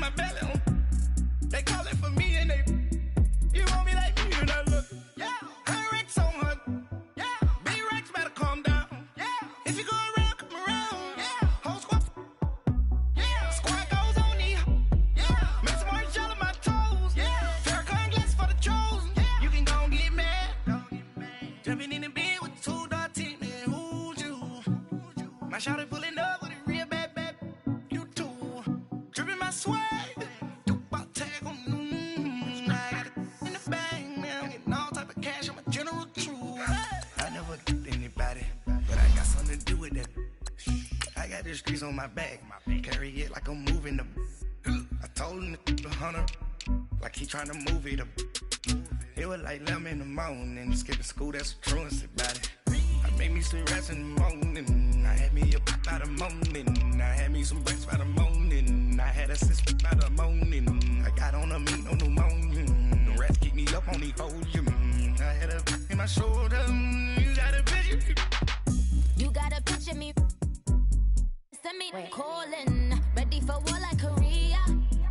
my belly. They call it for me and they. You want me like me, and I look. Yeah. Her Rex on her. Yeah. B-Rex better calm down. Yeah. If you go around, come around. Yeah. Whole squad. Yeah. Squad goes on me. Yeah. Make some orange gel on my toes. Yeah. Farrakhan glass for the trolls. Yeah. You can go and get mad. Jumping in the bed with 2 dark teeth, man. Who's you? My shawty pulling up with a real bad. You too. Dripping my swag. The streets on my back, carry it like I'm moving them. I told him to 100, like he trying to move it up. It was like 11 in the morning, skipping school, that's a truancy about it. I made me some rest in the morning, I had me a pop by the morning, I had me some breakfast by the morning, I had a six by the morning, I got on a meat, no pneumonia, the rats keep me up on the podium, I had a in my shoulder, you got a picture. You got a picture me. Calling, ready for war like Korea.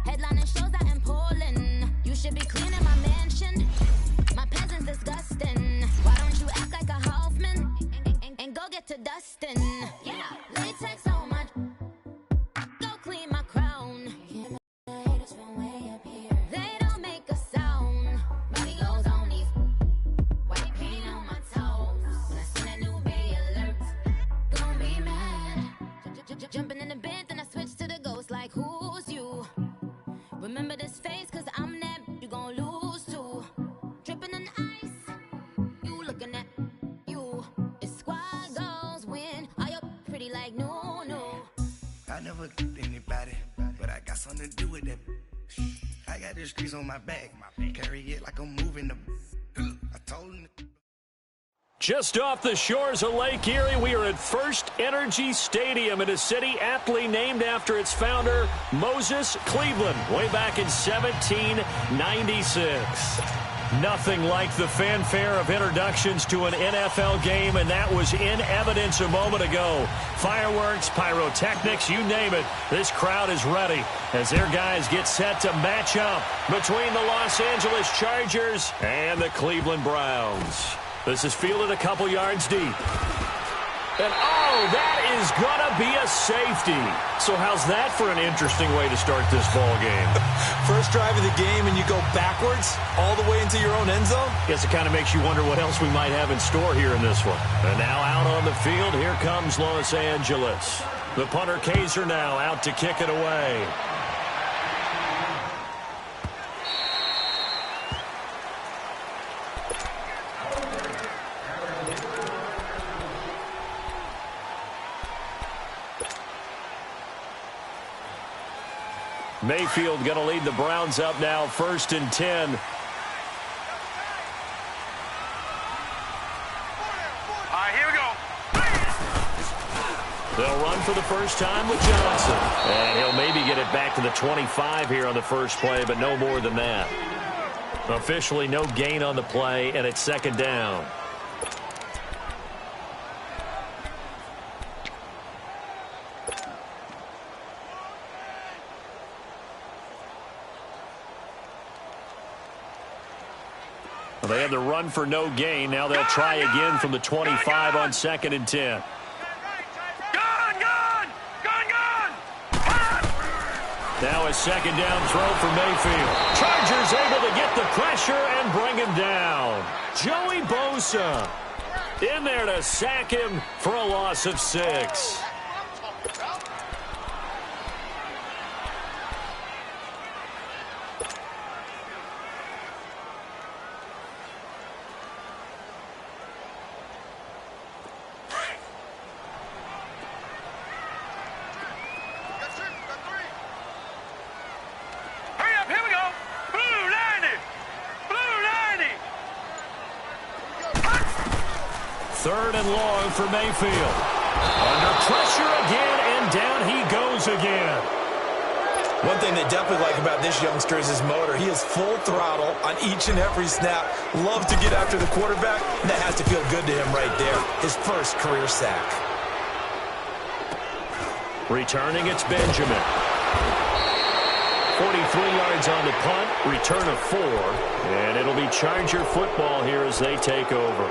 Headlining shows out in Poland. You should be cleaning my mansion. My peasants disgusting. Why don't you act like a Hoffman and go get to dustin'? Yeah, latex on my. Go clean my crown. Haters from way up here. They don't make a sound. Money goes on these. White paint on my toes. When I see that new bay alert, gonna be mad. Jumping in the bed, then I switch to the ghost like who's you? Remember this face, cause I'm that you gon' lose too. Dripping in ice, you looking at you. It's squad goals win, are you pretty like no? I never get anybody, but I got something to do with that. I got the streets on my back, carry it like I'm moving them. I told him. Just off the shores of Lake Erie, we are at First Energy Stadium in a city aptly named after its founder, Moses Cleveland, way back in 1796. Nothing like the fanfare of introductions to an NFL game, and that was in evidence a moment ago. Fireworks, pyrotechnics, you name it. This crowd is ready as their guys get set to match up between the Los Angeles Chargers and the Cleveland Browns. This is fielded a couple yards deep. And, oh, that is going to be a safety. So how's that for an interesting way to start this ball game? First drive of the game, and you go backwards all the way into your own end zone? Guess it kind of makes you wonder what else we might have in store here in this one. And now out on the field, here comes Los Angeles. The punter Kaiser now out to kick it away. Mayfield going to lead the Browns up now, 1st and 10. Here we go. They'll run for the first time with Johnson. And he'll maybe get it back to the 25 here on the first play, but no more than that. Officially no gain on the play, and it's 2nd down. They had the run for no gain. Now they'll try again from the 25 on 2nd and 10. Now a 2nd down throw for Mayfield. Chargers able to get the pressure and bring him down. Joey Bosa in there to sack him for a loss of 6. Third and long for Mayfield. Under pressure again, and down he goes again. One thing they definitely like about this youngster is his motor. He is full throttle on each and every snap. Loves to get after the quarterback, and that has to feel good to him right there. His first career sack. Returning, it's Benjamin. 43 yards on the punt, return of 4, and it'll be Charger football here as they take over.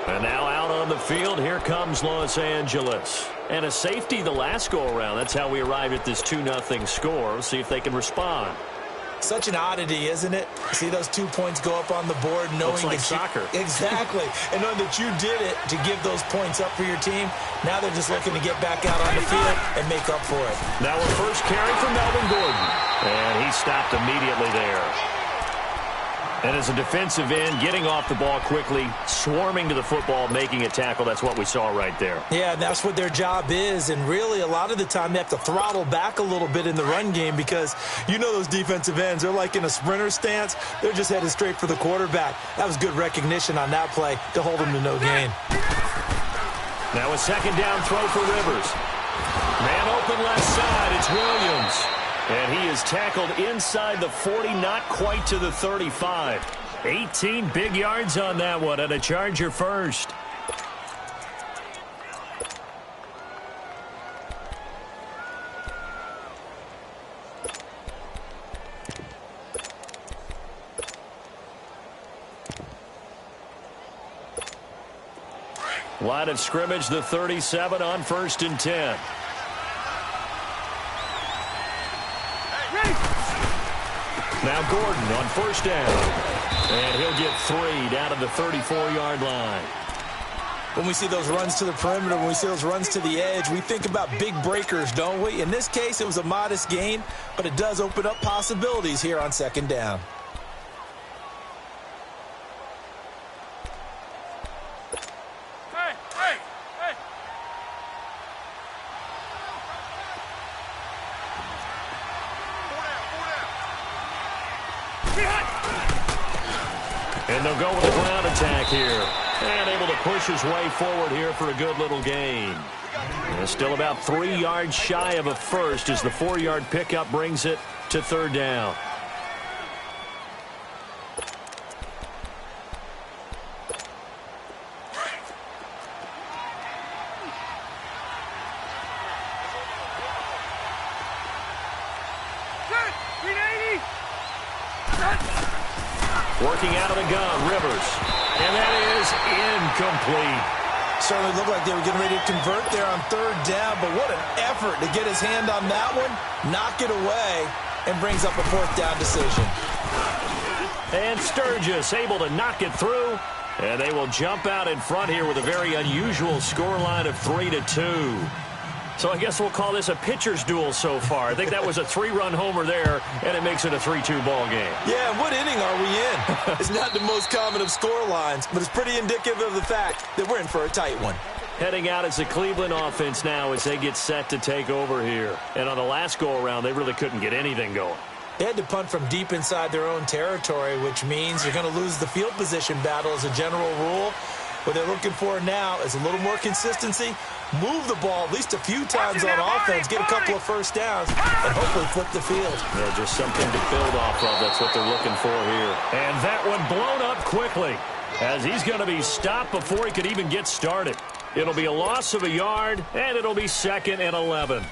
And now out on the field, here comes Los Angeles. And a safety the last go-around. That's how we arrived at this 2-0 score. See if they can respond. Such an oddity, isn't it? See those 2 points go up on the board knowing looks like that soccer. Exactly. And knowing that you did it to give those points up for your team. Now they're just looking to get back out on the field and make up for it. Now a first carry for Melvin Gordon. And he stopped immediately there. And as a defensive end, getting off the ball quickly, swarming to the football, making a tackle, that's what we saw right there. Yeah, and that's what their job is. And really, a lot of the time, they have to throttle back a little bit in the run game because you know those defensive ends, they're like in a sprinter stance. They're just headed straight for the quarterback. That was good recognition on that play to hold them to no gain. Now a second down throw for Rivers. Man open left side, it's Williams. And he is tackled inside the 40, not quite to the 35. 18 big yards on that one, and a Charger first. Line of scrimmage, the 37 on 1st and 10. Now Gordon on first down. And he'll get 3 down to the 34-yard line. When we see those runs to the perimeter, when we see those runs to the edge, we think about big breakers, don't we? In this case, it was a modest gain, but it does open up possibilities here on 2nd down. And they'll go with the ground attack here. And able to push his way forward here for a good little gain. And still about 3 yards shy of a first as the 4-yard pickup brings it to 3rd down. Working out of the gun, Rivers. And that is incomplete. Certainly looked like they were getting ready to convert there on 3rd down, but what an effort to get his hand on that one, knock it away, and brings up a 4th down decision. And Sturgis able to knock it through, and they will jump out in front here with a very unusual scoreline of 3-2. So I guess we'll call this a pitcher's duel so far. I think that was a 3-run homer there, and it makes it a 3-2 ball game. Yeah, and what inning are we in? It's not the most common of score lines, but it's pretty indicative of the fact that we're in for a tight one. Heading out as the Cleveland offense now as they get set to take over here. And on the last go-around, they really couldn't get anything going. They had to punt from deep inside their own territory, which means you're going to lose the field position battle as a general rule. What they're looking for now is a little more consistency, move the ball at least a few times on offense, get a couple of first downs, and hopefully flip the field. Yeah, just something to build off of. That's what they're looking for here. And that one blown up quickly as he's going to be stopped before he could even get started. It'll be a loss of a yard, and it'll be 2nd and 11.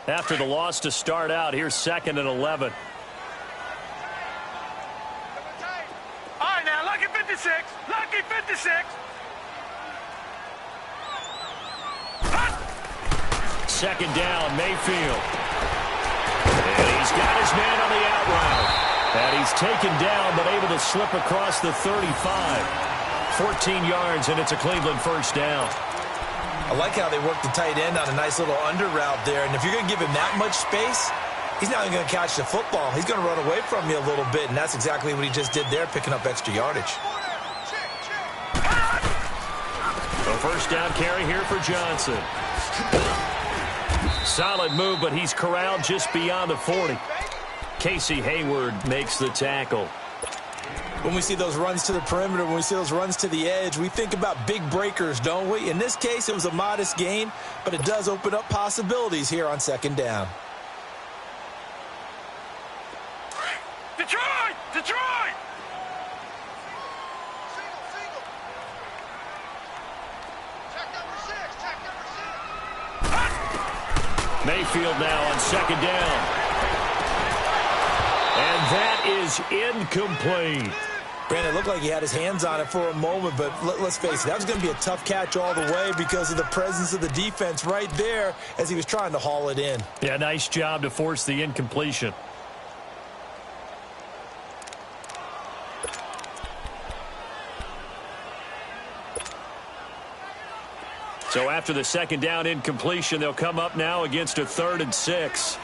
After the loss to start out, here's 2nd and 11. All right, now, lucky 56. Lucky 56. Second down, Mayfield. And he's got his man on the out route. And he's taken down, but able to slip across the 35. 14 yards, and it's a Cleveland first down. I like how they work the tight end on a nice little under route there. And if you're going to give him that much space, he's not even going to catch the football. He's going to run away from you a little bit, and that's exactly what he just did there, picking up extra yardage. A first down carry here for Johnson. Solid move, but he's corralled just beyond the 40. Casey Hayward makes the tackle. When we see those runs to the perimeter, when we see those runs to the edge, we think about big breakers, don't we? In this case, it was a modest gain, but it does open up possibilities here on 2nd down. Detroit! Detroit! Single. Check number 6. Check number 6. Mayfield now on second down. And that is incomplete. Brandon, it looked like he had his hands on it for a moment, but let's face it, that was going to be a tough catch all the way because of the presence of the defense right there as he was trying to haul it in. Yeah, nice job to force the incompletion. So after the second down incompletion, they'll come up now against a 3rd and 6.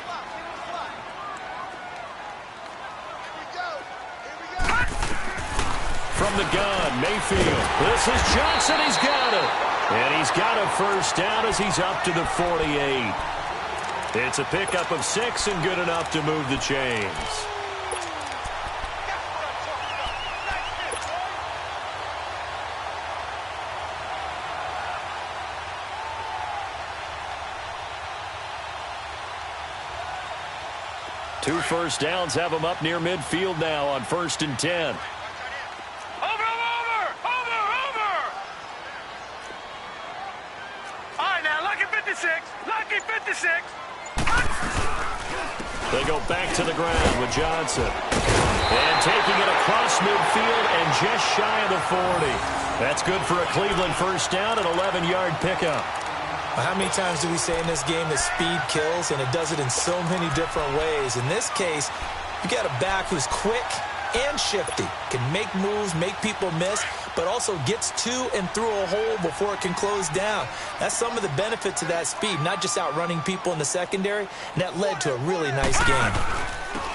From the gun, Mayfield. This is Johnson. He's got it. And he's got a first down as he's up to the 48. It's a pickup of 6 and good enough to move the chains. Two first downs have them up near midfield now on 1st and 10. Over! All right, now, lucky 56. Lucky 56. They go back to the ground with Johnson. And taking it across midfield and just shy of the 40. That's good for a Cleveland first down, an 11-yard pickup. How many times do we say in this game that speed kills, and it does it in so many different ways? In this case, you got a back who's quick and shifty, can make moves, make people miss, but also gets to and through a hole before it can close down. That's some of the benefits of that speed, not just outrunning people in the secondary, and that led to a really nice game.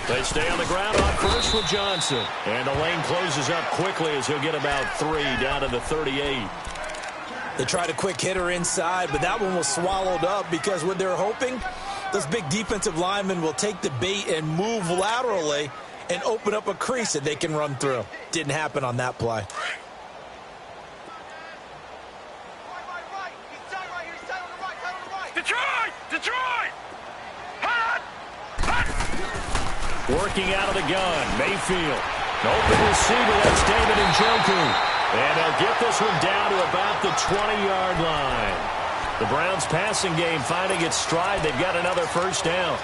They stay on the ground on first with Johnson, and the lane closes up quickly as he'll get about 3 down to the 38. They tried a quick hitter inside, but that one was swallowed up because what they're hoping, those big defensive linemen will take the bait and move laterally and open up a crease that they can run through. Didn't happen on that play. Detroit! Working out of the gun, Mayfield. Open receiver, that's David Njoku. And they'll get this one down to about the 20-yard line. The Browns passing game finding its stride. They've got another first down.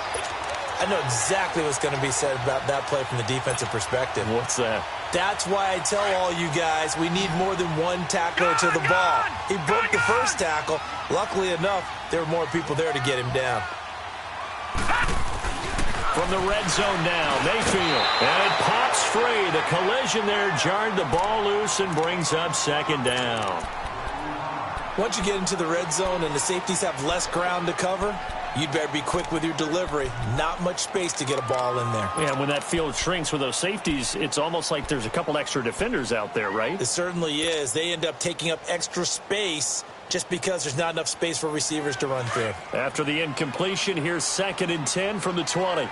I know exactly what's going to be said about that play from the defensive perspective. What's that? That's why I tell all you guys we need more than one tackler to the ball. He broke the first tackle. Luckily enough, there were more people there to get him down. From the red zone now, Mayfield. And it pops free. The collision there jarred the ball loose and brings up second down. Once you get into the red zone and the safeties have less ground to cover, you'd better be quick with your delivery. Not much space to get a ball in there. Yeah, when that field shrinks with those safeties, it's almost like there's a couple extra defenders out there, right? It certainly is. They end up taking up extra space just because there's not enough space for receivers to run through. After the incompletion, here's 2nd and 10 from the 20.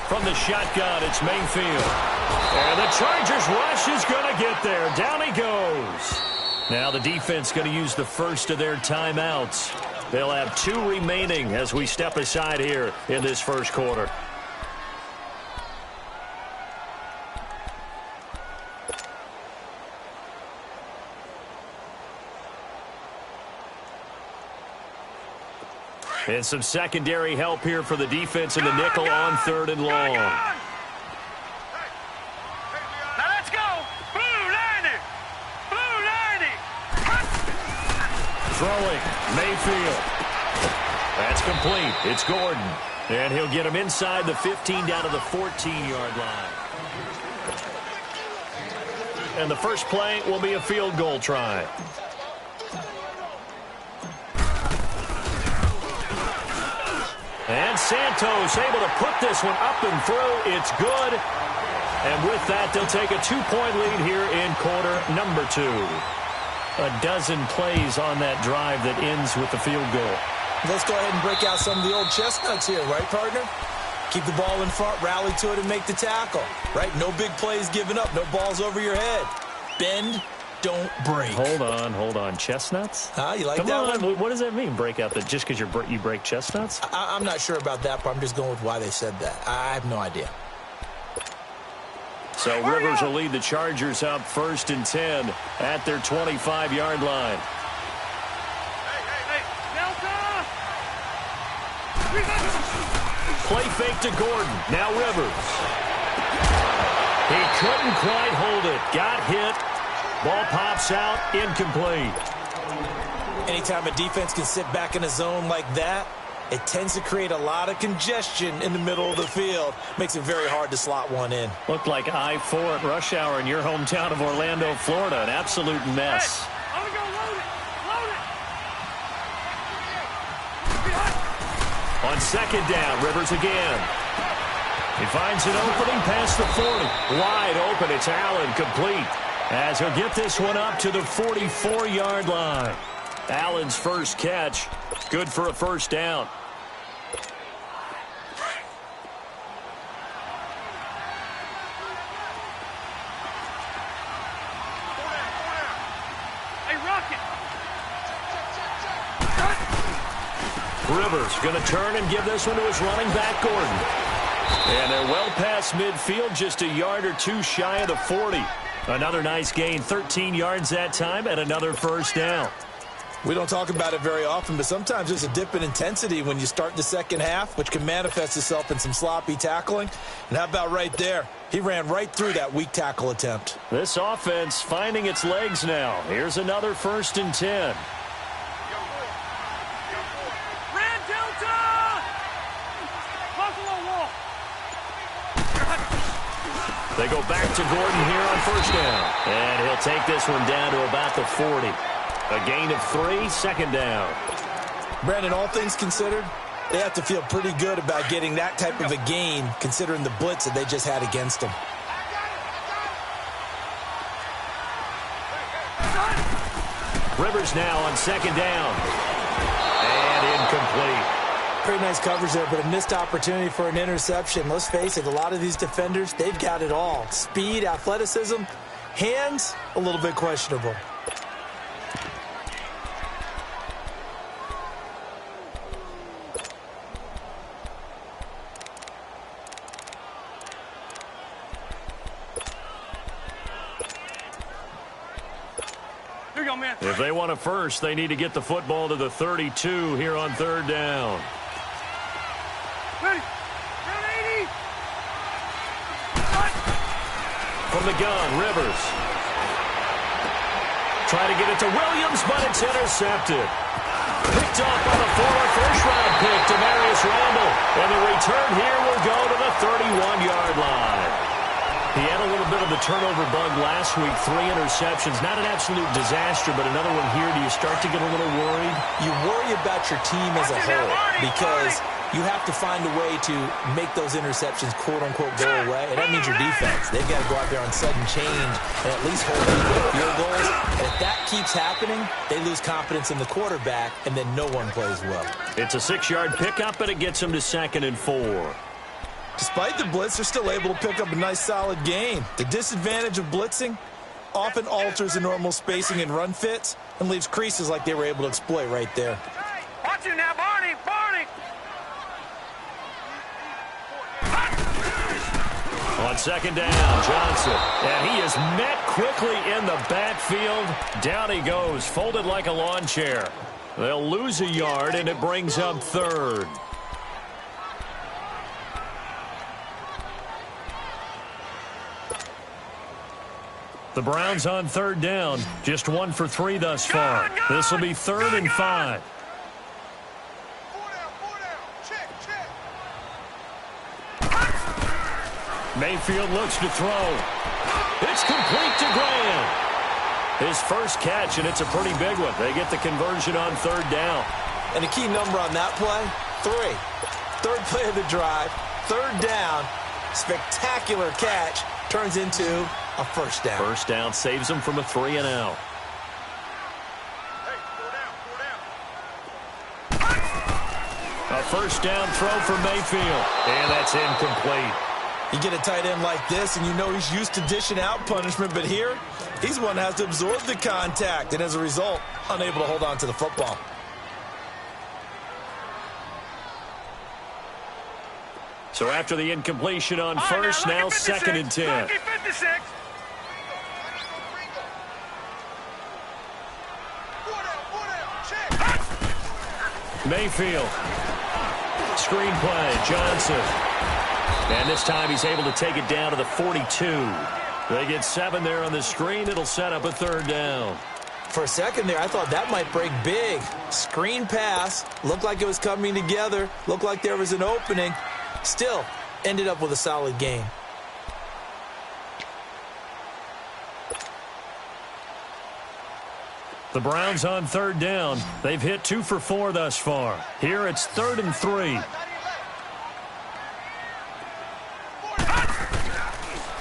From the shotgun, it's Mayfield. And the Chargers rush is going to get there. Down he goes. Now the defense going to use the first of their timeouts. They'll have 2 remaining as we step aside here in this first quarter. And some secondary help here for the defense in the nickel on 3rd and long. Now let's go. Blue 90. Throwing, Mayfield. That's complete. It's Gordon. And he'll get him inside the 15 down to the 14-yard line. And the first play will be a field goal try. And Santos able to put this one up and through. It's good. And with that, they'll take a 2-point lead here in quarter number 2. A dozen plays on that drive that ends with the field goal. Let's go ahead and break out some of the old chestnuts here, right, partner? Keep the ball in front, rally to it, and make the tackle, right? No big plays given up, no balls over your head. Bend, don't break. Hold on. Chestnuts? You like Come that on. one? What does that mean, break out? Just because you break chestnuts? I'm not sure about that, but I'm just going with why they said that. I have no idea. So Rivers will lead the Chargers up 1st and 10 at their 25-yard line. Hey, Delta! Play fake to Gordon. Now Rivers. He couldn't quite hold it. Got hit. Ball pops out. Incomplete. Anytime a defense can sit back in a zone like that, it tends to create a lot of congestion in the middle of the field. Makes it very hard to slot one in. Looked like I-4 at rush hour in your hometown of Orlando, Florida. An absolute mess. Hey, I'm gonna go load it. On 2nd down, Rivers again. He finds an opening past the 40. Wide open. It's Allen, complete. As he'll get this one up to the 44-yard line. Allen's first catch. Good for a 1st down. Hey, Rocket! Rivers going to turn and give this one to his running back, Gordon. And they're well past midfield, just a yard or two shy of the 40. Another nice gain, 13 yards that time, and another 1st down. We don't talk about it very often, but sometimes there's a dip in intensity when you start the second half, which can manifest itself in some sloppy tackling. And how about right there? He ran right through that weak tackle attempt. This offense finding its legs now. Here's another 1st and 10. Red Delta! Buffalo Wall! They go back to Gordon here on 1st down. And he'll take this one down to about the 40. A gain of 3, 2nd down. Brandon, all things considered, they have to feel pretty good about getting that type of a gain, considering the blitz that they just had against them. Rivers now on 2nd down. And incomplete. Pretty nice coverage there, but a missed opportunity for an interception. Let's face it, a lot of these defenders, they've got it all. Speed, athleticism, hands, a little bit questionable. Here you go, man. If they want a first, they need to get the football to the 32 here on 3rd down. Ready? Round 80! From the gun, Rivers. Trying to get it to Williams, but it's intercepted. Picked up by the former 1st-round pick, Demarius Randall. And the return here will go to the 31-yard line. He had a little bit of the turnover bug last week, 3 interceptions. Not an absolute disaster, but another one here. Do you start to get a little worried? You worry about your team as a whole because you have to find a way to make those interceptions, quote-unquote, go away. And that means your defense. They've got to go out there on sudden change and at least hold them to field goals. And if that keeps happening, they lose confidence in the quarterback, and then no one plays well. It's a 6-yard pickup, and it gets them to 2nd and 4. Despite the blitz, they're still able to pick up a nice, solid gain. The disadvantage of blitzing often alters the normal spacing and run fits and leaves creases like they were able to exploit right there. Watch you now, Barney! Barney! On 2nd down, Johnson. And he is met quickly in the backfield. Down he goes, folded like a lawn chair. They'll lose a yard, and it brings up 3rd. The Browns on 3rd down. Just 1 for 3 thus far. This will be 3rd and 5. Mayfield looks to throw. It's complete to Graham. His first catch, and it's a pretty big one. They get the conversion on 3rd down. And a key number on that play, 3. 3rd play of the drive, 3rd down, spectacular catch, turns into a 1st down. 1st down saves them from a 3 and out. A 1st down throw for Mayfield, and that's incomplete. You get a tight end like this, and you know he's used to dishing out punishment, but here, he's the one that has to absorb the contact, and as a result, unable to hold on to the football. So after the incompletion on first, now 2nd and 10. Lucky 56. Mayfield. Screen play, Johnson. And this time he's able to take it down to the 42. They get 7 there on the screen. It'll set up a 3rd down. For a second there, I thought that might break big. Screen pass. Looked like it was coming together. Looked like there was an opening. Still, ended up with a solid gain. The Browns on 3rd down. They've hit 2 for 4 thus far. Here it's 3rd and 3.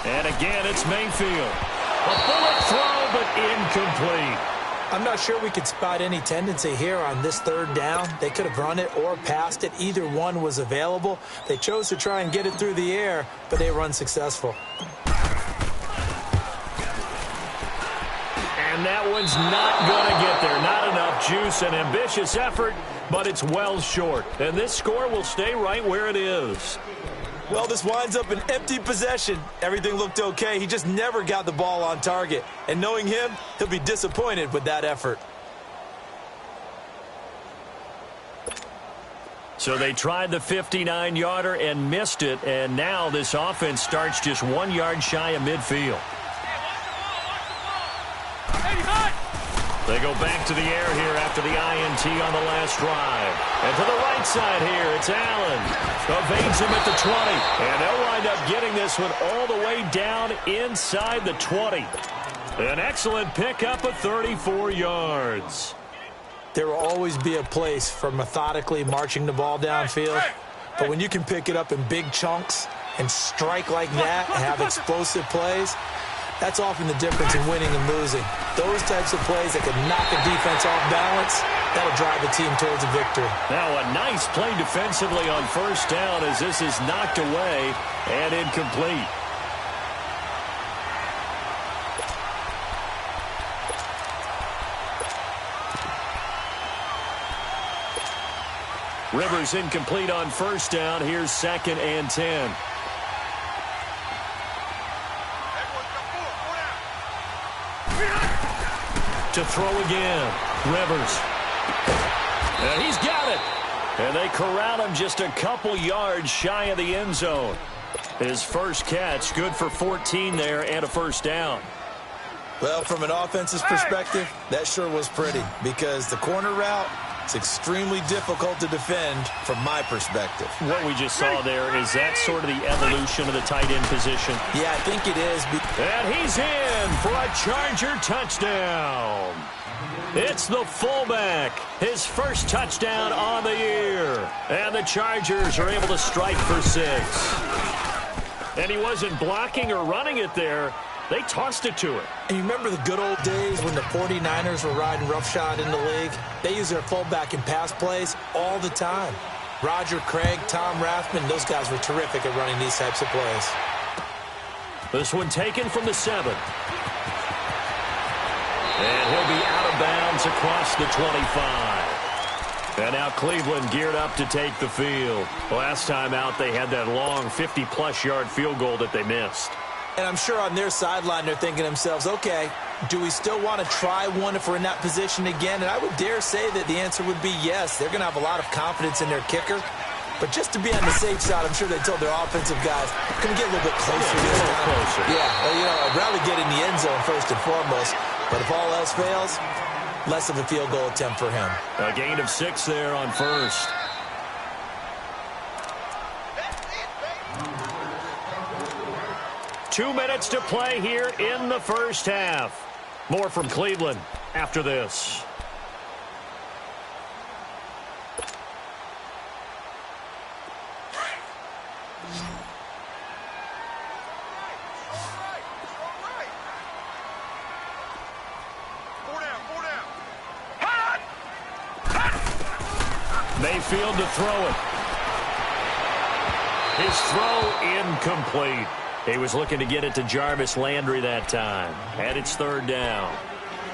And again, it's Mayfield. A bullet throw, but incomplete. I'm not sure we could spot any tendency here on this 3rd down. They could have run it or passed it. Either one was available. They chose to try and get it through the air, but they were unsuccessful. And that one's not going to get there. Not enough juice. An ambitious effort, but it's well short. And this score will stay right where it is. Well, this winds up an empty possession. Everything looked okay. He just never got the ball on target. And knowing him, he'll be disappointed with that effort. So they tried the 59-yarder and missed it. And now this offense starts just 1 yard shy of midfield. They go back to the air here after the INT on the last drive. And to the right side here, it's Allen. Evades him at the 20. And they'll wind up getting this one all the way down inside the 20. An excellent pickup of 34 yards. There will always be a place for methodically marching the ball downfield. But when you can pick it up in big chunks and strike like that and have explosive plays, that's often the difference in winning and losing. Those types of plays that can knock a defense off balance, that'll drive the team towards a victory. Now a nice play defensively on 1st down as this is knocked away and incomplete. Rivers incomplete on 1st down. Here's 2nd and 10. To throw again. Rivers. And he's got it. And they corral him just a couple yards shy of the end zone. His first catch, good for 14 there and a 1st down. Well, from an offense's perspective, that sure was pretty because the corner route is extremely difficult to defend from my perspective. What we just saw there, is that sort of the evolution of the tight end position? Yeah, I think it is. And he's in for a Charger touchdown. It's the fullback, his first touchdown on the year. And the Chargers are able to strike for 6. And he wasn't blocking or running it there. They tossed it to him. And you remember the good old days when the 49ers were riding roughshod in the league? They use their fullback in pass plays all the time. Roger Craig, Tom Rathman, those guys were terrific at running these types of plays. This one taken from the 7. And he'll be out of bounds across the 25. And now Cleveland geared up to take the field. Last time out, they had that long 50-plus yard field goal that they missed. And I'm sure on their sideline, they're thinking to themselves, okay, do we still want to try one if we're in that position again? And I would dare say that the answer would be yes. They're going to have a lot of confidence in their kicker. But just to be on the safe side, I'm sure they told their offensive guys, can we get a little bit closer this time? Closer. Yeah, well, you know, I'd rather get in the end zone first and foremost. But if all else fails, less of a field goal attempt for him. A gain of 6 there on 1st. Two minutes to play here in the first half. More from Cleveland after this. Mayfield to throw it. His throw incomplete. He was looking to get it to Jarvis Landry that time. And it's third down.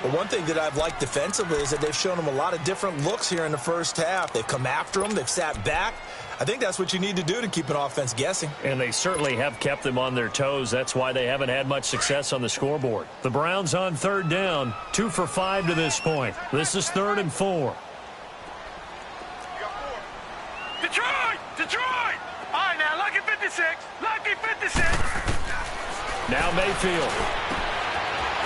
Well, one thing that I've liked defensively is that they've shown him a lot of different looks here in the first half. They've come after him. They've sat back. I think that's what you need to do to keep an offense guessing. And they certainly have kept them on their toes. That's why they haven't had much success on the scoreboard. The Browns on third down, 2 for 5 to this point. This is 3rd and 4. Detroit! Detroit! All right, now, lucky 56. Lucky 56. Now Mayfield.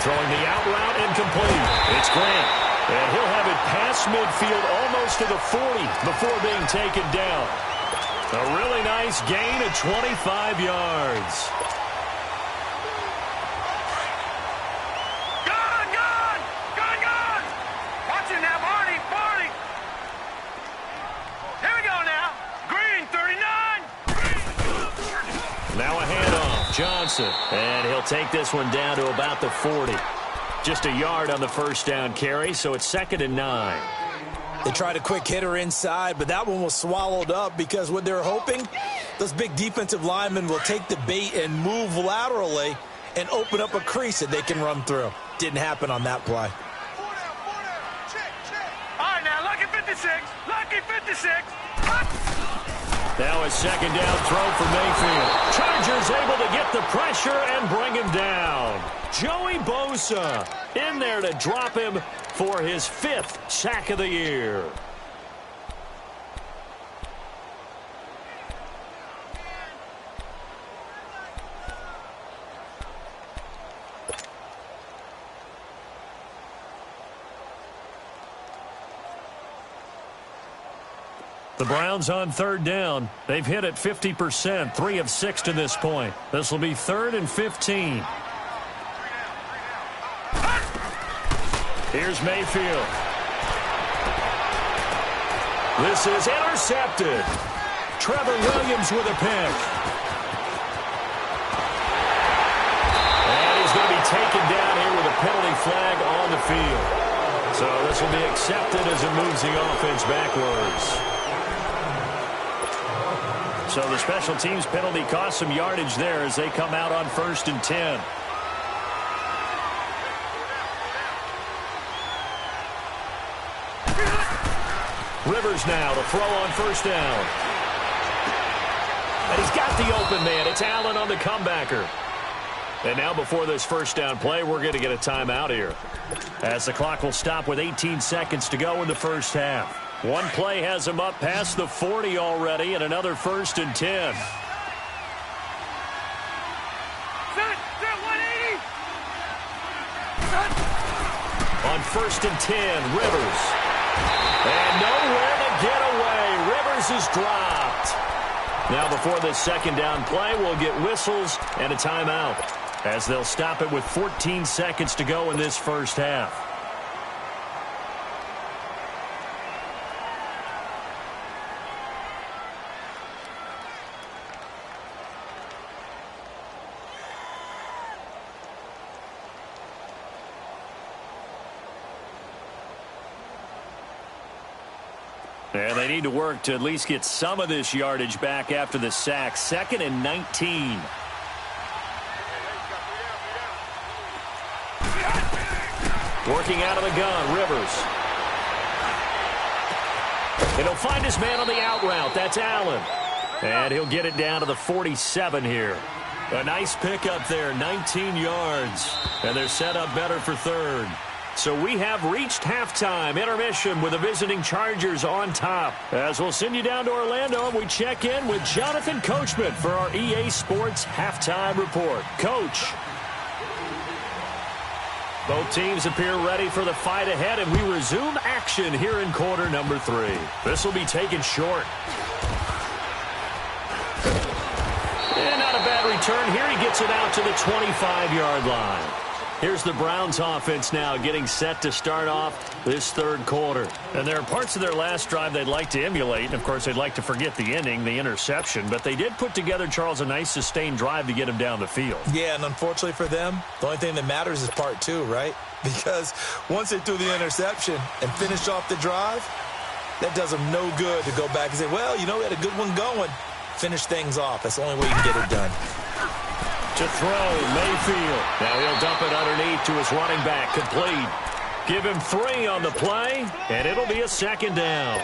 Throwing the out route incomplete. It's Grant. And he'll have it past midfield almost to the 40 before being taken down. A really nice gain of 25 yards. Gone! Gone! Gone! Gone! Watch it now, Barney! Barney! Here we go now. Green, 39. Now a handoff. Johnson. And he'll take this one down to about the 40. Just a yard on the first down carry, so it's 2nd and 9. They tried a quick hitter inside, but that one was swallowed up because what they're hoping, those big defensive linemen will take the bait and move laterally and open up a crease that they can run through. Didn't happen on that play. All right, now, lucky 56. Lucky 56. Now a 2nd down throw for Mayfield. Chargers able to get the pressure and bring him down. Joey Bosa in there to drop him for his 5th sack of the year. The Browns on third down. They've hit it 50%, 3 of 6 to this point. This will be 3rd and 15. Here's Mayfield. This is intercepted. Trevor Williams with a pick. And he's going to be taken down here with a penalty flag on the field. So this will be accepted as it moves the offense backwards. So the special teams penalty cost some yardage there as they come out on 1st and 10. Rivers now to throw on 1st down. And he's got the open man. It's Allen on the comebacker. And now before this 1st down play, we're going to get a timeout here, as the clock will stop with 18 seconds to go in the first half. One play has him up past the 40 already, and another 1st and 10. Set 180. On 1st and 10, Rivers. And nowhere to get away. Rivers is dropped. Now before this 2nd down play, we'll get whistles and a timeout, as they'll stop it with 14 seconds to go in this first half. And they need to work to at least get some of this yardage back after the sack. 2nd and 19. Working out of the gun, Rivers. And he'll find his man on the out route. That's Allen. And he'll get it down to the 47 here. A nice pickup there, 19 yards. And they're set up better for 3rd. So we have reached halftime, intermission with the visiting Chargers on top. As we'll send you down to Orlando, and we check in with Jonathan Coachman for our EA Sports Halftime Report. Coach. Both teams appear ready for the fight ahead, and we resume action here in quarter number 3. This will be taken short. And not a bad return here. He gets it out to the 25-yard line. Here's the Browns offense now getting set to start off this 3rd quarter. And there are parts of their last drive they'd like to emulate. And, of course, they'd like to forget the ending, the interception. But they did put together, Charles, a nice sustained drive to get him down the field. Yeah, and unfortunately for them, the only thing that matters is part 2, right? Because once they threw the interception and finished off the drive, that does them no good to go back and say, well, you know, we had a good one going. finish things off. That's the only way you can get it done. To throw, Mayfield. Now he'll dump it underneath to his running back. Complete. Give him 3 on the play, and it'll be a second down.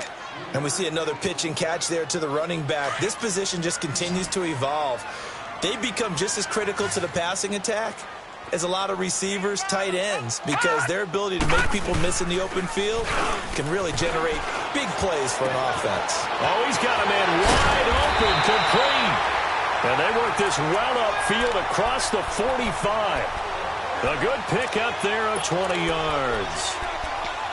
And we see another pitch and catch there to the running back. This position just continues to evolve. They become just as critical to the passing attack as a lot of receivers, tight ends, because their ability to make people miss in the open field can really generate big plays for an offense. Oh, he's got a man wide open, complete. And they work this well upfield across the 45. A good pick up there of 20 yards.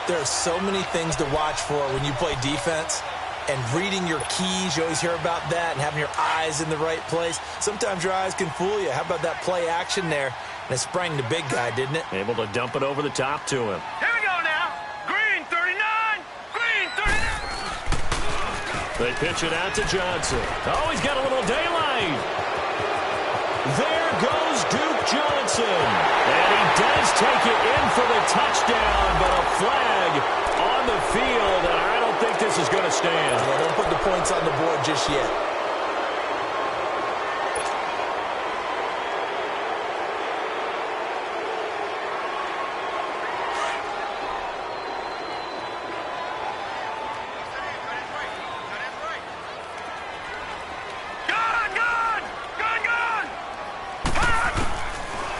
There are so many things to watch for when you play defense. And reading your keys, you always hear about that, and having your eyes in the right place. Sometimes your eyes can fool you. How about that play action there? And it sprang the big guy, didn't it? Able to dump it over the top to him. Here we go now. Green 39. Green 39. They pitch it out to Johnson. Oh, he's got a little daylight. There goes Duke Johnson. And he does take it in for the touchdown, but a flag on the field, and I don't think this is going to stand. Yeah, don't put the points on the board just yet.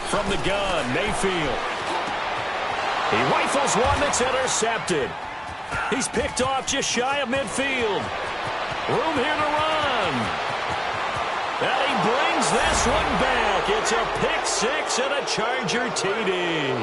From the gun, Mayfield. He rifles one that's intercepted. He's picked off just shy of midfield. Room here to run. And he brings this one back. It's a pick 6 and a Charger TD.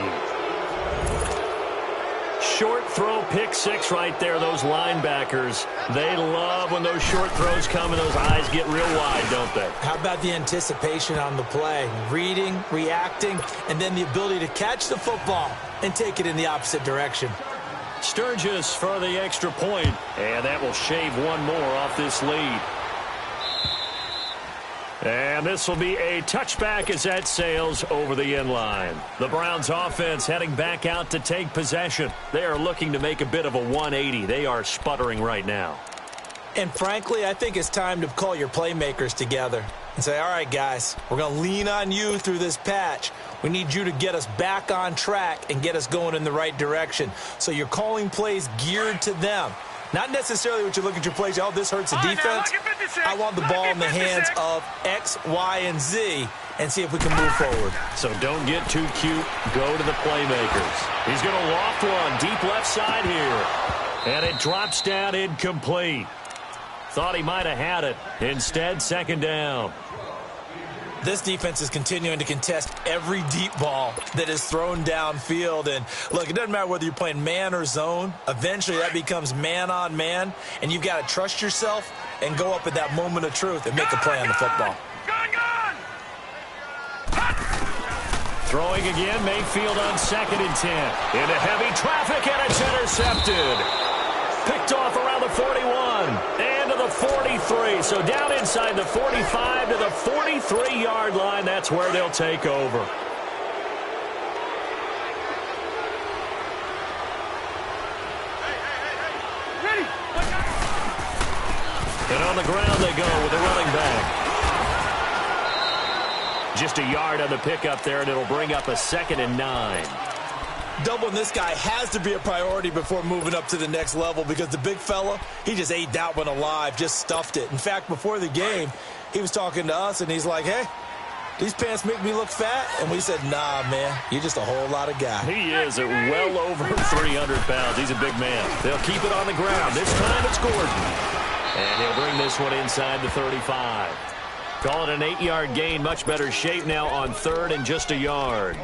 Short throw, pick 6 right there. Those linebackers, they love when those short throws come and those eyes get real wide, don't they? How about the anticipation on the play? Reading, reacting, and then the ability to catch the football and take it in the opposite direction. Sturgis for the extra point, and that will shave one more off this lead. And this will be a touchback as that sails over the end line. The Browns offense heading back out to take possession. They are looking to make a bit of a 180. They are sputtering right now. And frankly, I think it's time to call your playmakers together and say, all right, guys, we're going to lean on you through this patch. We need you to get us back on track and get us going in the right direction. So you're calling plays geared to them. Not necessarily what you look at your plays, oh, this hurts the defense. I want the ball in the hands of X, Y, and Z and see if we can move forward. So don't get too cute. Go to the playmakers. He's going to loft one deep left side here. And it drops down incomplete. Thought he might have had it. Instead, second down. This defense is continuing to contest every deep ball that is thrown downfield. And, look, it doesn't matter whether you're playing man or zone. Eventually, that becomes man on man, and you've got to trust yourself and go up at that moment of truth and make a play on the football. Throwing again, Mayfield on 2nd and 10. Into heavy traffic, and it's intercepted. Picked off around the 41 and to the 43. So down inside the 45 to the 43-yard line. That's where they'll take over. And on the ground they go with the running back. Just a yard on the pickup there, and it'll bring up a 2nd and 9. Doubling this guy has to be a priority before moving up to the next level because the big fella, he just ate that one alive, just stuffed it. In fact, before the game, he was talking to us, and he's like, hey, these pants make me look fat? And we said, nah, man, you're just a whole lot of guy. He is at well over 300 pounds. He's a big man. They'll keep it on the ground. This time it's Gordon. And he'll bring this one inside the 35. Call it an 8-yard gain. Much better shape now on 3rd and just a yard.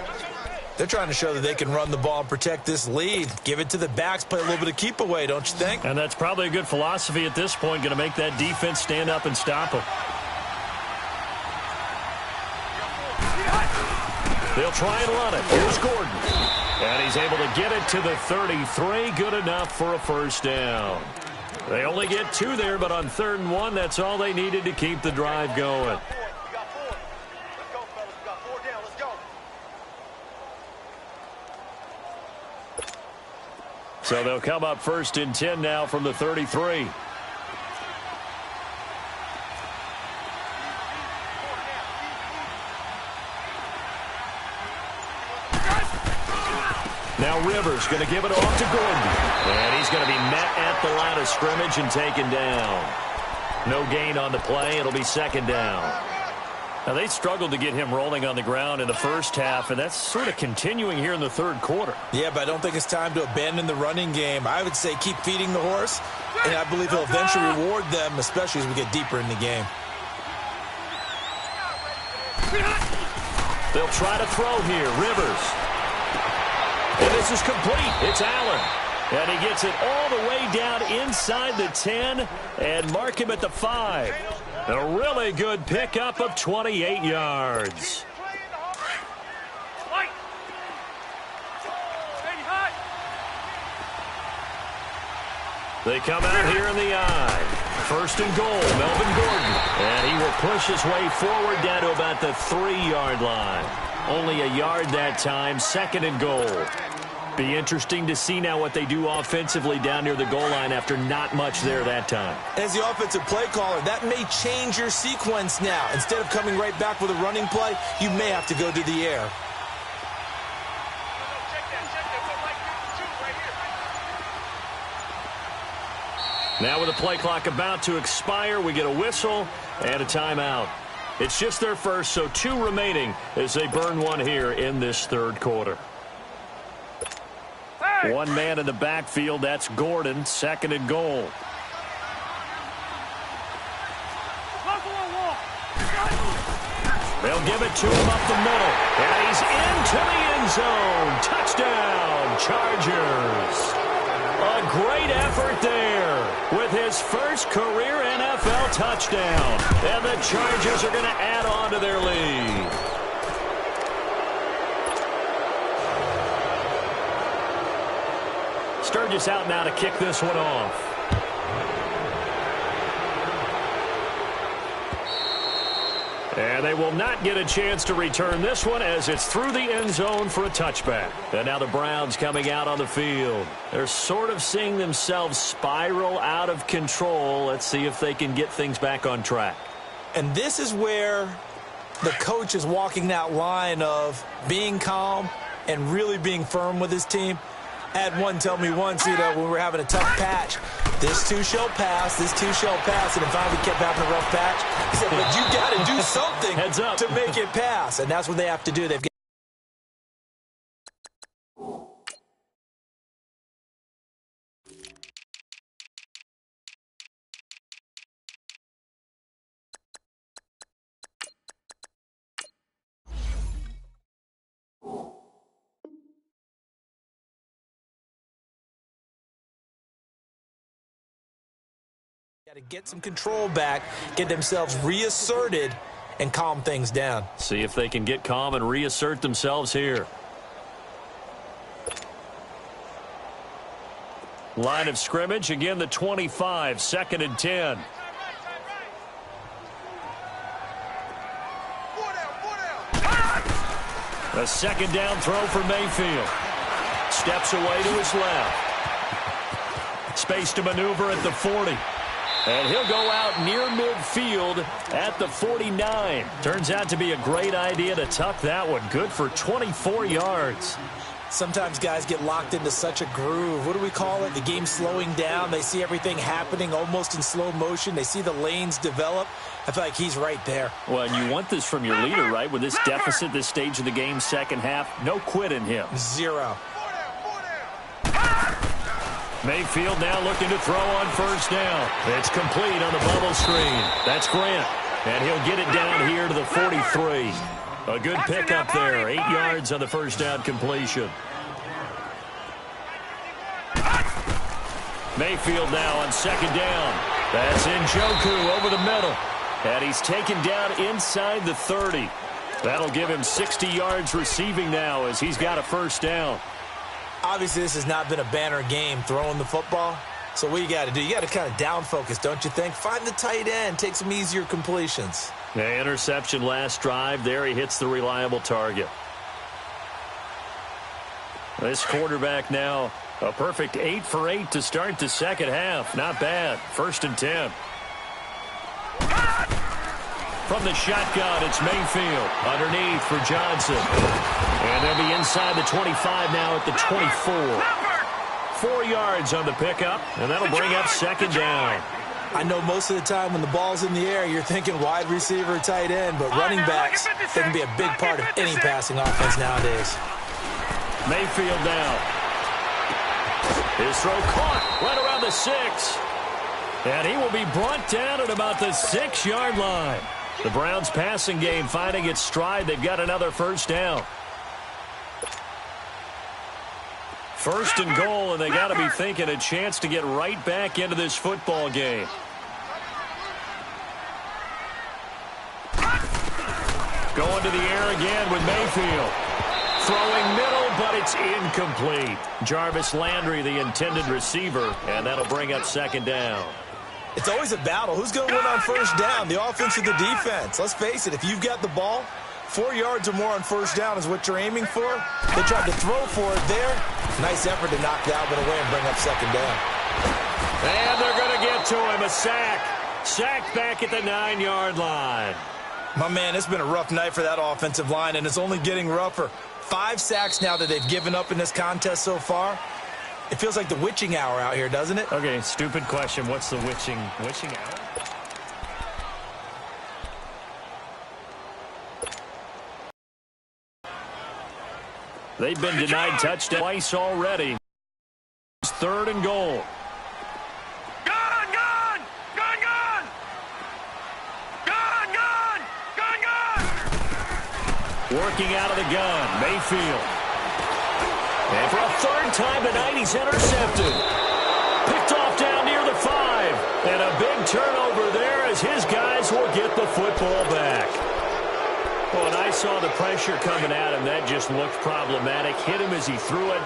They're trying to show that they can run the ball and protect this lead. Give it to the backs, play a little bit of keep away, don't you think? And that's probably a good philosophy at this point, going to make that defense stand up and stop them. They'll try and run it. Here's Gordon. And he's able to get it to the 33. Good enough for a first down. They only get 2 there, but on 3rd and 1, that's all they needed to keep the drive going. So they'll come up 1st and 10 now from the 33. Now Rivers going to give it off to Gordon. And he's going to be met at the line of scrimmage and taken down. No gain on the play. It'll be second down. Now, they struggled to get him rolling on the ground in the first half, and that's sort of continuing here in the third quarter. Yeah, but I don't think it's time to abandon the running game. I would say keep feeding the horse, and I believe he'll eventually reward them, especially as we get deeper in the game. They'll try to throw here. Rivers. And this is complete. It's Allen. And he gets it all the way down inside the 10 and mark him at the 5. A really good pickup of 28 yards. They come out here in the I. First and goal, Melvin Gordon. And he will push his way forward down to about the 3-yard line. Only a yard that time, second and goal. Be interesting to see now what they do offensively down near the goal line after not much there that time. As the offensive play caller, that may change your sequence now. Instead of coming right back with a running play, you may have to go to the air. Now with the play clock about to expire, we get a whistle and a timeout. It's just their first, so 2 remaining as they burn one here in this third quarter. One man in the backfield, that's Gordon, second and goal. They'll give it to him up the middle. And he's into the end zone. Touchdown, Chargers. A great effort there with his first career NFL touchdown. And the Chargers are going to add on to their lead. Sturgis out now to kick this one off. And they will not get a chance to return this one as it's through the end zone for a touchback. And now the Browns coming out on the field. They're sort of seeing themselves spiral out of control. Let's see if they can get things back on track. And this is where the coach is walking that line of being calm and really being firm with his team. I had one tell me once, when we were having a tough patch, this too shall pass, this too shall pass, and if finally kept having a rough patch, he said, but you got to do something Heads up. to make it pass, and that's what they have to do. They've got to get some control back, get themselves reasserted, and calm things down. See if they can get calm and reassert themselves here. Line of scrimmage, again the 25, second and 10. A second down throw for Mayfield. Steps away to his left. Space to maneuver at the 40. And he'll go out near midfield at the 49. Turns out to be a great idea to tuck that one. Good for 24 yards. Sometimes guys get locked into such a groove. What do we call it? The game slowing down. They see everything happening almost in slow motion. They see the lanes develop. I feel like he's right there. Well, and you want this from your leader, right? With this deficit, this stage of the game, second half, no quit in him. 0. Mayfield now looking to throw on first down. It's complete on the bubble screen. That's Grant. And he'll get it down here to the 43. A good pickup there. 8 yards on the first down completion. Mayfield now on second down. That's Njoku over the middle. And he's taken down inside the 30. That'll give him 60 yards receiving now as he's got a first down. Obviously, this has not been a banner game throwing the football. So what you got to do, you got to kind of down focus, don't you think? Find the tight end, take some easier completions. The interception last drive. There he hits the reliable target. This quarterback now a perfect 8 for 8 to start the second half. Not bad. First and 10. From the shotgun, it's Mayfield. Underneath for Johnson. And they'll be inside the 25 now at the 24. 4 yards on the pickup, and that'll bring up second down. I know most of the time when the ball's in the air, you're thinking wide receiver, tight end, but running backs, they can be a big part of any passing offense nowadays. Mayfield now. His throw caught right around the 6. And he will be brought down at about the 6-yard line. The Browns passing game finding its stride. They've got another first down. First and goal, and they got to be thinking a chance to get right back into this football game. Going to the air again with Mayfield. Throwing middle, but it's incomplete. Jarvis Landry, the intended receiver, and that'll bring up second down. It's always a battle. Who's going to win on first down, the offense or the defense? Let's face it, if you've got the ball, 4 yards or more on first down is what you're aiming for. They tried to throw for it there. Nice effort to knock that one away and bring up second down. And they're going to get to him, a sack. Sacked back at the 9-yard line. My man, it's been a rough night for that offensive line, and it's only getting rougher. 5 sacks now that they've given up in this contest so far. It feels like the witching hour out here, doesn't it? Okay, stupid question. What's the witching hour? They've been denied touchdown twice already. It's third and goal. Gun, gun! Gun, gun! Gun, gun! Gun, gun! Working out of the gun, Mayfield. And for a third time tonight, he's intercepted. Picked off down near the 5. And a big turnover there as his guys will get the football back. Well, and I saw the pressure coming at him. That just looked problematic. Hit him as he threw it,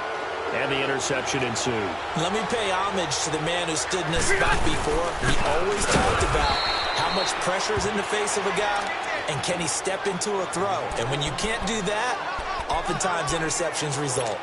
and the interception ensued. Let me pay homage to the man who stood in this spot before. He always talked about how much pressure is in the face of a guy, and can he step into a throw. And when you can't do that, oftentimes interceptions result.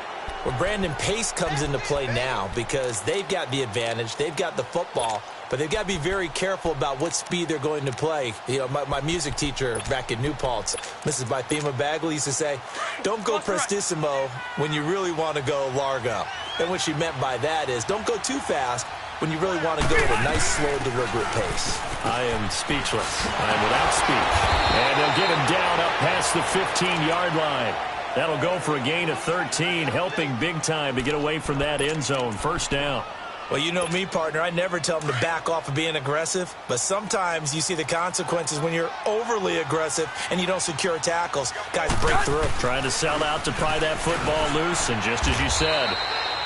Well, Brandon, pace comes into play now because they've got the advantage. They've got the football, but they've got to be very careful about what speed they're going to play. You know, my music teacher back in New Paltz, Mrs. Bythema Bagley, used to say, don't go prestissimo when you really want to go largo. And what she meant by that is don't go too fast when you really want to go at a nice, slow, deliberate pace. I am speechless. I am without speech. And they'll get him down up past the 15-yard line. That'll go for a gain of 13, helping big time to get away from that end zone. First down. Well, you know me, partner. I never tell them to back off of being aggressive, but sometimes you see the consequences when you're overly aggressive and you don't secure tackles. Guys break through. Trying to sell out to pry that football loose, and just as you said,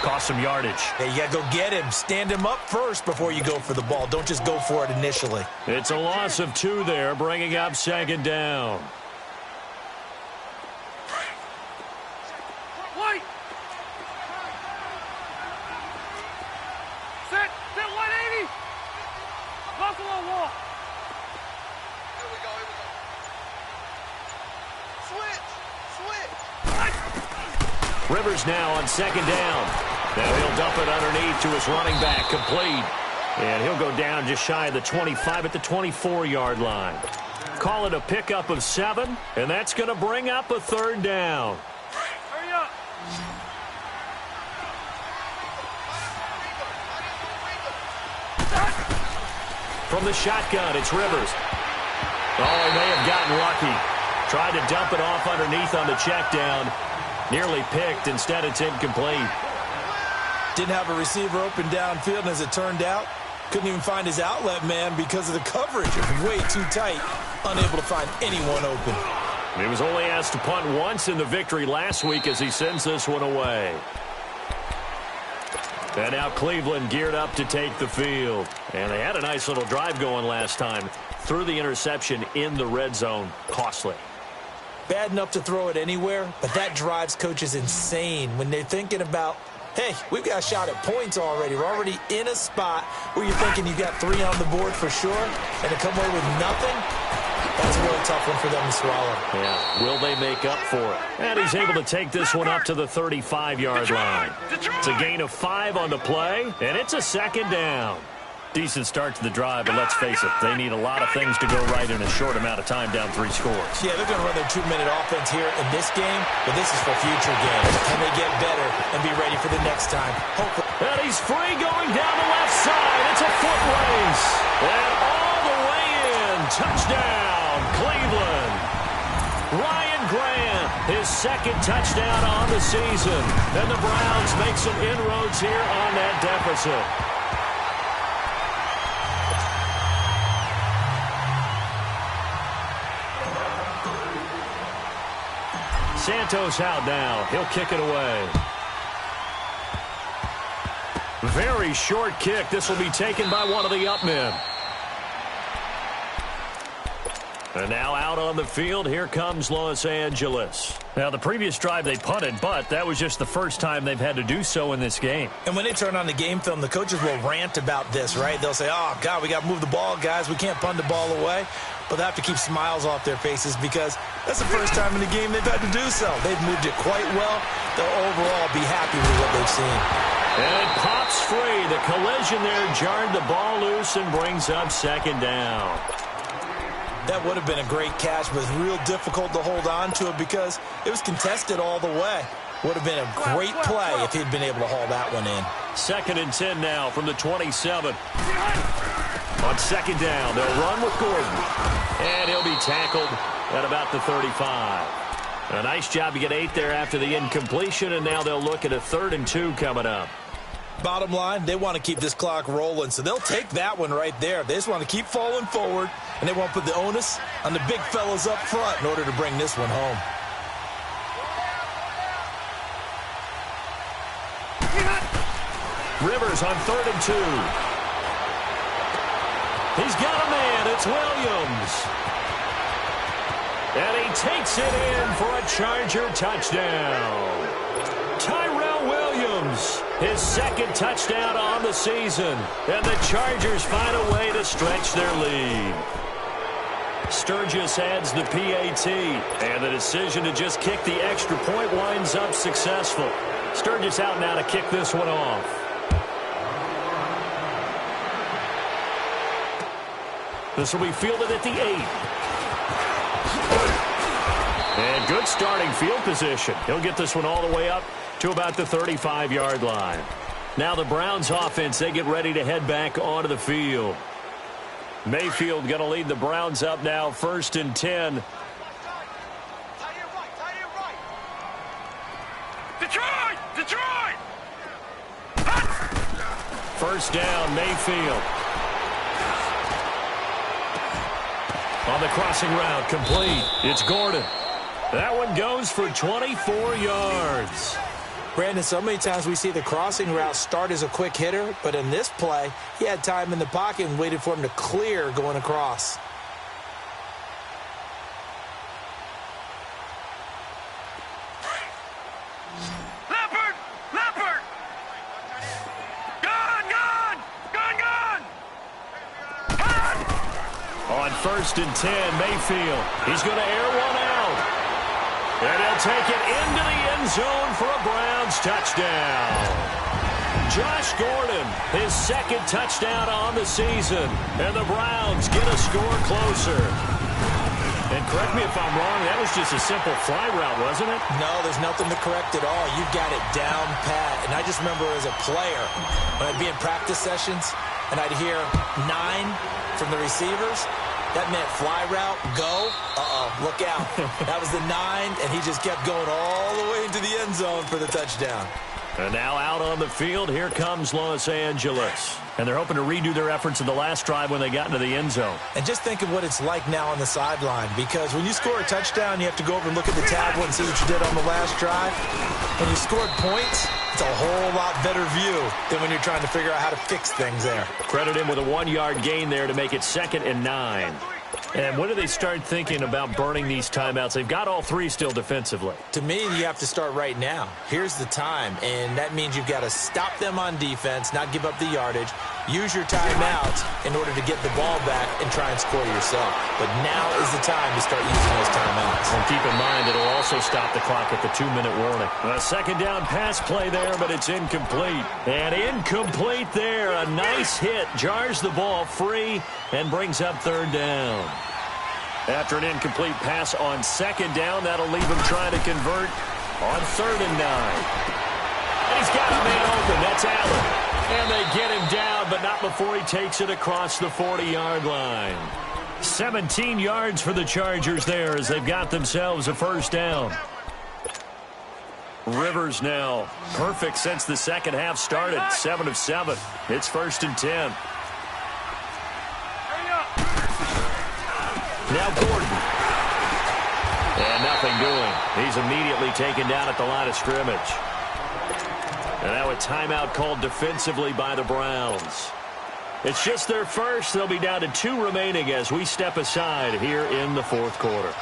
cost some yardage. Hey, you got to go get him. Stand him up first before you go for the ball. Don't just go for it initially. It's a loss of 2 there, bringing up second down. White! Sit 180! Buffalo wall! Here we go. Switch! Rivers now on second down. Now he'll dump it underneath to his running back, complete. And he'll go down just shy of the 25 at the 24-yard line. Call it a pickup of 7, and that's going to bring up a third down. Hurry up! From the shotgun, it's Rivers. Oh, he may have gotten lucky. Tried to dump it off underneath on the check down. Nearly picked. Instead, it's incomplete. Didn't have a receiver open downfield, and as it turned out, couldn't even find his outlet man because of the coverage. It was way too tight, unable to find anyone open. He was only asked to punt once in the victory last week as he sends this one away. And now Cleveland geared up to take the field. And they had a nice little drive going last time. Threw the interception in the red zone. Costly. Bad enough to throw it anywhere, but that drives coaches insane when they're thinking about, hey, we've got a shot at points already. We're already in a spot where you're thinking you got 3 on the board for sure, and to come away with nothing, that's a really tough one for them to swallow. Yeah, will they make up for it? And he's able to take this one up to the 35-yard line. It's a gain of 5 on the play, and it's a second down. Decent start to the drive, but let's face it, they need a lot of things to go right in a short amount of time down 3 scores. Yeah, they're going to run their 2-minute offense here in this game, but this is for future games. Can they get better and be ready for the next time? Hopefully. And he's free going down the left side. It's a foot race. And all the way in. Touchdown, Cleveland. Ryan Grant, his second touchdown on the season. And the Browns make some inroads here on that deficit. Santos out now. He'll kick it away. Very short kick. This will be taken by one of the up men. And now out on the field, here comes Los Angeles. Now, the previous drive they punted, but that was just the first time they've had to do so in this game. And when they turn on the game film, the coaches will rant about this, right? They'll say, oh, God, we got to move the ball, guys. We can't punt the ball away. But they have to keep smiles off their faces because that's the first time in the game they've had to do so. They've moved it quite well. They'll overall be happy with what they've seen. And it pops free. The collision there jarred the ball loose and brings up second down. That would have been a great catch, but it's real difficult to hold on to it because it was contested all the way. Would have been a great play if he'd been able to haul that one in. 2nd and 10 now from the 27. On second down, they'll run with Gordon. And he'll be tackled at about the 35. A nice job to get 8 there after the incompletion, and now they'll look at a 3rd and 2 coming up. Bottom line, they want to keep this clock rolling, so they'll take that one right there. They just want to keep falling forward, and they won't put the onus on the big fellas up front in order to bring this one home. Rivers on 3rd and 2. He's got a man. It's Williams. And he takes it in for a Charger touchdown. Tyrell Williams, his 2nd touchdown on the season. And the Chargers find a way to stretch their lead. Sturgis adds the PAT. And the decision to just kick the extra point winds up successful. Sturgis out now to kick this one off. This will be fielded at the 8. And good starting field position. He'll get this one all the way up to about the 35-yard line. Now the Browns offense, they get ready to head back onto the field. Mayfield going to lead the Browns up now, 1st and 10. Detroit! Detroit! 1st down, Mayfield. On the crossing route, complete. It's Gordon. That one goes for 24 yards. Brandon, so many times we see the crossing route start as a quick hitter, but in this play, he had time in the pocket and waited for him to clear going across. Leopard! Leopard! Gone! Gone! Gone! Gone! Gone! On 1st and 10, Mayfield. He's going to air one out. And he'll take it into the end zone for a Browns touchdown. Josh Gordon, his 2nd touchdown on the season. And the Browns get a score closer. And correct me if I'm wrong, that was just a simple fly route, wasn't it? No, there's nothing to correct at all. You've got it down pat. And I just remember as a player, when I'd be in practice sessions, and I'd hear 9 from the receivers, that meant fly route, go, look out. That was the 9, and he just kept going all the way into the end zone for the touchdown. And now out on the field, here comes Los Angeles. And they're hoping to redo their efforts in the last drive when they got into the end zone. And just think of what it's like now on the sideline, because when you score a touchdown, you have to go over and look at the tablet and see what you did on the last drive. When you scored points, it's a whole lot better view than when you're trying to figure out how to fix things there. Credit him with a 1-yard gain there to make it 2nd and 9. And when do they start thinking about burning these timeouts? They've got all three still defensively. To me, you have to start right now. Here's the time, and that means you've got to stop them on defense, not give up the yardage, use your timeouts in order to get the ball back and try and score yourself. But now is the time to start using those timeouts. And keep in mind, it'll also stop the clock at the 2-minute warning. A second down pass play there, but it's incomplete. And incomplete there. A nice hit. Jars the ball free and brings up third down. After an incomplete pass on second down, that'll leave him trying to convert on 3rd and 9. And he's got a man open. That's Allen. And they get him down, but not before he takes it across the 40-yard line. 17 yards for the Chargers there as they've got themselves a first down. Rivers now perfect since the second half started. 7 of 7. It's 1st and 10. Now Gordon. And nothing doing. He's immediately taken down at the line of scrimmage. And now a timeout called defensively by the Browns. It's just their first. They'll be down to 2 remaining as we step aside here in the 4th quarter.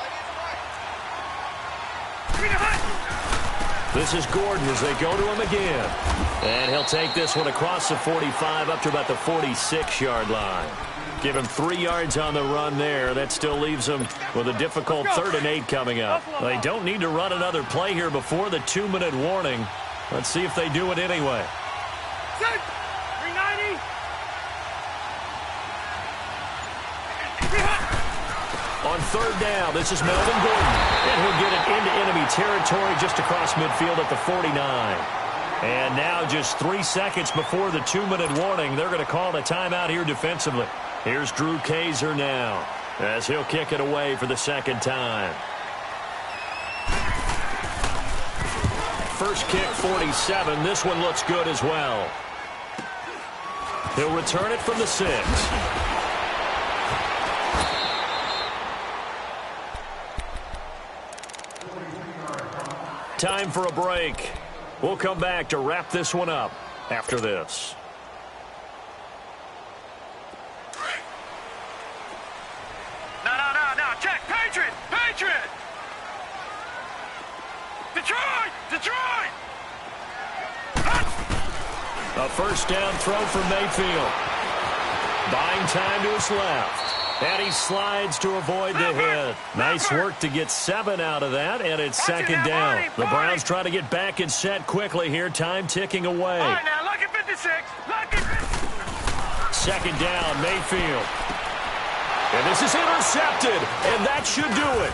This is Gordon as they go to him again. And he'll take this one across the 45 up to about the 46-yard line. Give him 3 yards on the run there. That still leaves him with a difficult 3rd and 8 coming up. They don't need to run another play here before the 2-minute warning. Let's see if they do it anyway. 390. On 3rd down, this is Melvin Gordon. And he'll get it into enemy territory just across midfield at the 49. And now just 3 seconds before the 2-minute warning, they're going to call a timeout here defensively. Here's Drew Kaiser now as he'll kick it away for the 2nd time. First kick, 47. This one looks good as well. He'll return it from the 6. Time for a break. We'll come back to wrap this one up after this. No. Check. Patriot. Detroit. A first down throw from Mayfield. Buying time to his left. And he slides to avoid the hit. Nice work to get 7 out of that, and it's 2nd down. The Browns try to get back and set quickly here. Time ticking away. All right, now, lucky 56. Lucky 56. 2nd down, Mayfield. And this is intercepted, and that should do it.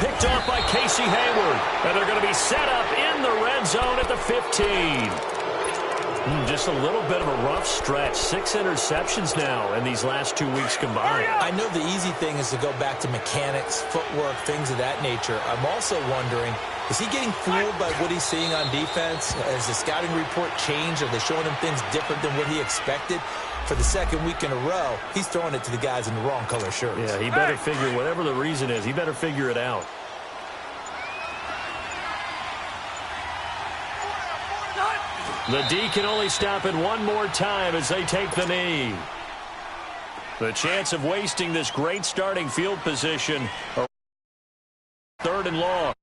Picked off by Casey Hayward. And they're going to be set up in the red zone at the 15. Just a little bit of a rough stretch. 6 interceptions now in these last 2 weeks combined. I know the easy thing is to go back to mechanics, footwork, things of that nature. I'm also wondering, is he getting fooled by what he's seeing on defense? Has the scouting report changed? Are they showing him things different than what he expected? For the 2nd week in a row, he's throwing it to the guys in the wrong color shirts. Yeah, he better figure, whatever the reason is, he better figure it out. The D can only stop it one more time as they take the knee. The chance of wasting this great starting field position. 3rd and long.